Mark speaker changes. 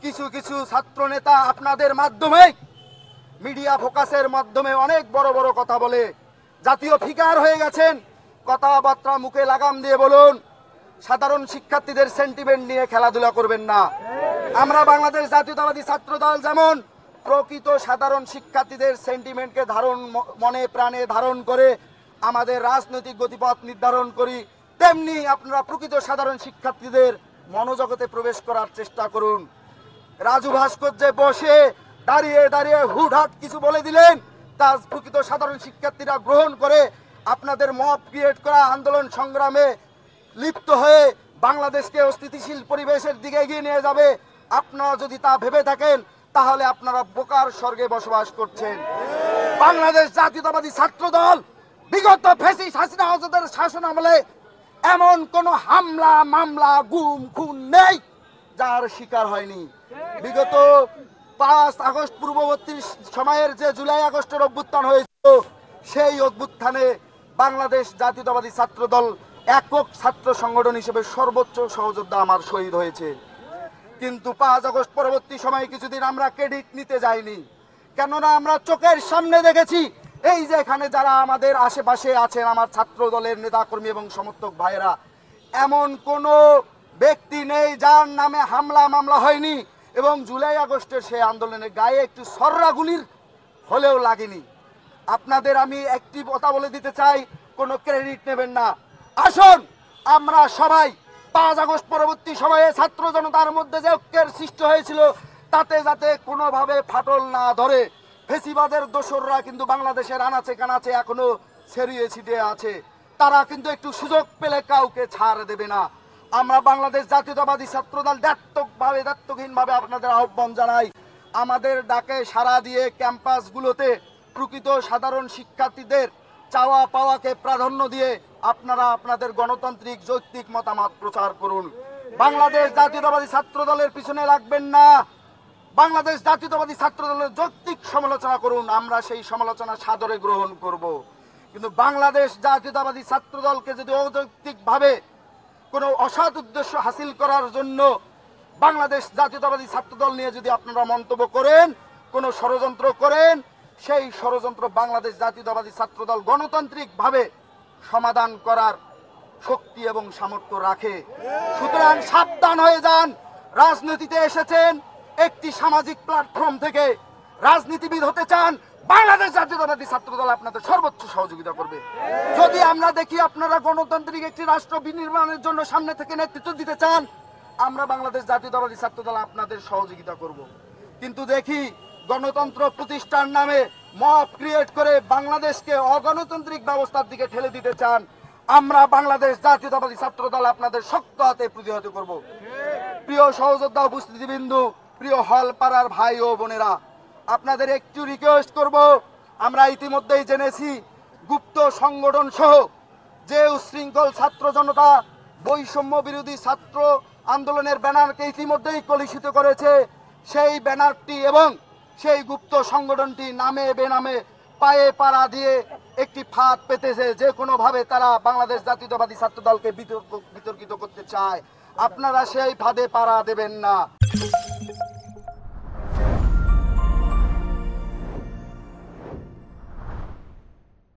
Speaker 1: কিছু কিছু ছাত্র নেতা আপনাদের মাধ্যমে মিডিয়া ফোকাসের মাধ্যমে অনেক বড় বড় কথা বলে জাতীয় ফিগার হয়ে গেছেন। কথাবার্তা মুখে লাগাম দিয়ে বলুন, সাধারণ শিক্ষার্থীদের সেন্টিমেন্ট নিয়ে খেলাধুলা করবেন না। আমরা বাংলাদেশ জাতীয়তাবাদী ছাত্র দল যেমন প্রকৃত সাধারণ শিক্ষার্থীদের সেন্টিমেন্টকে মনে প্রাণে ধারণ করে আমাদের রাজনৈতিক গতিপথ নির্ধারণ করি, তেমনি আপনারা প্রকৃত সাধারণ শিক্ষার্থীদের মনোজগতে প্রবেশ করার চেষ্টা করুন। রাজু ভাস্কর্যে বসে দাঁড়িয়ে দাঁড়িয়ে হুটহাট কিছু বলে দিলেন, তা প্রকৃত সাধারণ শিক্ষার্থীরা গ্রহণ করে আপনাদের মব ক্রিয়েট করা আন্দোলন সংগ্রামে লিপ্ত হয়ে বাংলাদেশকে অস্থিতিশীল পরিবেশের দিকে এগিয়ে নিয়ে যাবে। আপনারা যদি তা ভেবে থাকেন তাহলে আপনারা বোকার স্বর্গে বসবাস করছেন। বাংলাদেশ জাতীয়তাবাদী ছাত্র দল বিগত ফ্যাসিস্ট হাসিনা আজাদের শাসন আমলে এমন কোন হামলা মামলা গুম খুন নেই যার শিকার হয়নি। বিগত 5 আগস্ট পূর্ববর্তী সময়ের যে জুলাই আগস্টের অভ্যুত্থান হয়েছিল, সেই অভ্যুত্থানে বাংলাদেশ জাতীয়তাবাদী ছাত্র দল একক ছাত্র সংগঠন হিসেবে সর্বোচ্চ সহযোদ্ধা আমার শহীদ হয়েছে। কিন্তু 5 আগস্ট পরবর্তী সময়ে কিছুদিন আমরা ক্রেডিট নিতে যাইনি, কেননা আমরা চোখের সামনে দেখেছি এই যে এখানে যারা আমাদের আশেপাশে আছেন, আমার ছাত্র দলের নেতাকর্মী এবং সমর্থক ভাইয়েরা, এমন কোনো ব্যক্তি নেই যার নামে হামলা মামলা হয়নি এবং জুলাই আগস্টের সেই আন্দোলনে গায়ে একটু সররা গুলির হলেও লাগেনি। আপনাদের আমি একটি কথা বলে দিতে চাই, কোনো ক্রেডিট নেবেন না। আসুন আমরা সবাই 5 আগস্ট পরবর্তী সময়ে ছাত্র জনতার মধ্যে যে ঐক্যের সৃষ্টি হয়েছিল তাতে যাতে কোনোভাবে ফাটল না ধরে। ফেসিবাদের দোসররা কিন্তু বাংলাদেশের আনাচে কানাচে এখনো ছড়িয়ে ছিটিয়ে আছে, তারা কিন্তু একটু সুযোগ পেলে কাউকে ছাড় দেবে না। আমরা বাংলাদেশ জাতীয়তাবাদী ছাত্রদল দায়িত্বহীনভাবে আপনাদের আহ্বান জানাই, আমাদের ডাকে সাড়া দিয়ে ক্যাম্পাসগুলোতে প্রকৃত সাধারণ শিক্ষার্থীদের চাওয়া পাওয়াকে প্রাধান্য দিয়ে আপনারা আপনাদের গণতান্ত্রিক যৌক্তিক মতামত প্রচার করুন। বাংলাদেশ জাতীয়তাবাদী ছাত্র দলের পিছনে লাগবেন না, বাংলাদেশ জাতীয়তাবাদী ছাত্র দলের যৌক্তিক সমালোচনা করুন, আমরা সেই সমালোচনা সাদরে গ্রহণ করব। কিন্তু বাংলাদেশ জাতীয়তাবাদী ছাত্র দলকে যদি অযৌক্তিকভাবে কোনো অসৎ উদ্দেশ্য হাসিল করার জন্য বাংলাদেশ জাতীয়তাবাদী ছাত্র দল নিয়ে যদি আপনারা মন্তব্য করেন, কোনো ষড়যন্ত্র করেন, সেই ষড়যন্ত্র বাংলাদেশ জাতীয়তাবাদী ছাত্র দল গণতান্ত্রিকভাবে সমাধান করার শক্তি এবং সামর্থ্য রাখে। সুতরাং সাবধান হয়ে যান। রাজনীতিতে এসেছেন একটি সামাজিক প্ল্যাটফর্ম থেকে, রাজনীতিবিদ হতে চান, বাংলাদেশ জাতীয়তাবাদী ছাত্র দল আপনাদের সর্বোচ্চ সহযোগিতা করবে। যদি আমরা দেখি আপনারা গণতান্ত্রিক একটি রাষ্ট্র বিনির্মাণের জন্য সামনে থেকে নেতৃত্ব দিতে চান, আমরা বাংলাদেশ জাতীয়তাবাদী ছাত্র দল আপনাদের সহযোগিতা করব। কিন্তু দেখি গণতন্ত্র প্রতিষ্ঠার নামে মব ক্রিয়েট করে বাংলাদেশকে অগণতান্ত্রিক ব্যবস্থার দিকে ঠেলে দিতে চান, আমরা বাংলাদেশ জাতীয়তাবাদী ছাত্র দল আপনাদের শক্ত হাতে প্রতিহত করব। প্রিয় সহযোদ্ধা উপস্থিতিবৃন্দু, প্রিয় হল পাড়ার ভাই ও বোনেরা, আপনাদের একটু রিকোয়েস্ট করব, আমরা ইতিমধ্যেই জেনেছি গুপ্ত সংগঠন সহ যে উশৃঙ্খল ছাত্র জনতা বৈষম্য বিরোধী ছাত্র আন্দোলনের ব্যানারকে ইতিমধ্যেই কলুষিত করেছে, সেই ব্যানারটি এবং সেই গুপ্ত সংগঠনটি নামে বেনামে পায়ে পাড়া দিয়ে একটি ফাঁদ পেতেছে, যে কোনোভাবে তারা বাংলাদেশ জাতীয়তাবাদী ছাত্র দলকে বিতর্কিত করতে চায়। আপনারা সেই ফাঁদে পাড়া দেবেন না।